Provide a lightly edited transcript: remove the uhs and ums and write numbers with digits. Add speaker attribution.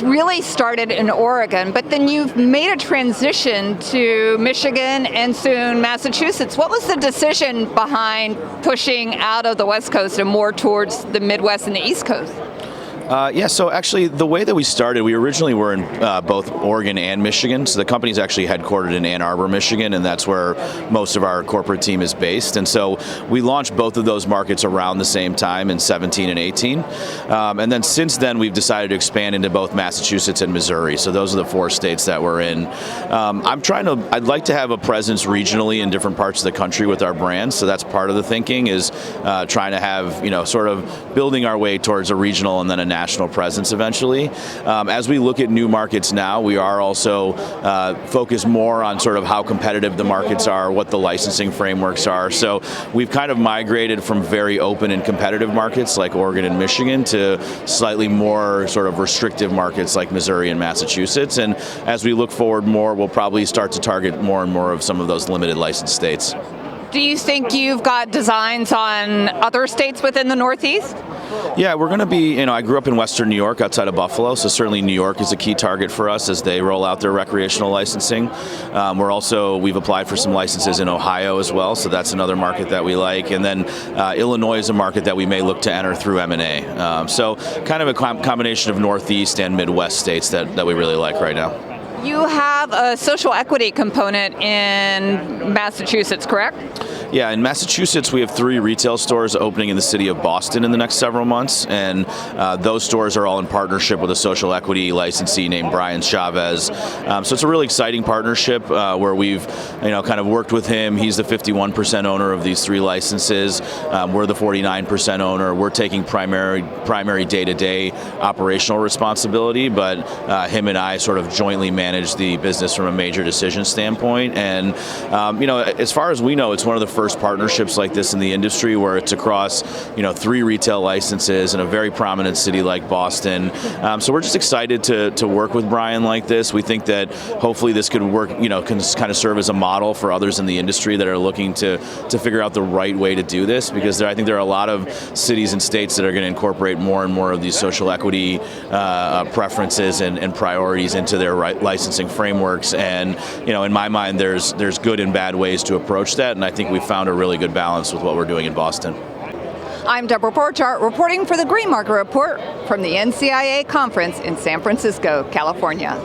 Speaker 1: really started in Oregon, but then you've made a transition to Michigan and soon Massachusetts. What was the decision behind pushing out of the West Coast and more towards the Midwest and the East Coast?
Speaker 2: So actually the way that we started, we originally were in both Oregon and Michigan. So the company's actually headquartered in Ann Arbor, Michigan, and that's where most of our corporate team is based. And so we launched both of those markets around the same time in 17 and 18. And then since then, we've decided to expand into both Massachusetts and Missouri. So those are the 4 states that we're in. I'd like to have a presence regionally in different parts of the country with our brands. So that's part of the thinking is trying to have, sort of building our way towards a regional and then a national presence eventually. As we look at new markets now, we are also focused more on sort of how competitive the markets are, what the licensing frameworks are. So we've kind of migrated from very open and competitive markets like Oregon and Michigan to slightly more sort of restrictive markets like Missouri and Massachusetts. And as we look forward more, we'll probably start to target more and more of some of those limited license states.
Speaker 1: Do you think you've got designs on other states within the Northeast?
Speaker 2: Yeah, we're going to be, I grew up in Western New York outside of Buffalo, so certainly New York is a key target for us as they roll out their recreational licensing. We've applied for some licenses in Ohio as well, so that's another market that we like. And then Illinois is a market that we may look to enter through M&A. So kind of a combination of Northeast and Midwest states that we really like right now.
Speaker 1: You have a social equity component in Massachusetts, correct?
Speaker 2: Yeah, in Massachusetts, we have 3 retail stores opening in the city of Boston in the next several months, and those stores are all in partnership with a social equity licensee named Brian Chavez. So it's a really exciting partnership where we've, kind of worked with him. He's the 51% owner of these 3 licenses. We're the 49% owner. We're taking primary day-to-day operational responsibility, but him and I sort of jointly manage the business from a major decision standpoint. And as far as we know, it's one of the first partnerships like this in the industry where it's across 3 retail licenses in a very prominent city like Boston. So we're just excited to work with Brian like this. We think that hopefully this could work, can kind of serve as a model for others in the industry that are looking to figure out the right way to do this, because I think there are a lot of cities and states that are going to incorporate more and more of these social equity preferences and priorities into their licensing frameworks. And in my mind, there's good and bad ways to approach that, and I think we found a really good balance with what we're doing in Boston.
Speaker 1: I'm Deborah Borchardt reporting for the Green Market Report from the NCIA conference in San Francisco, California.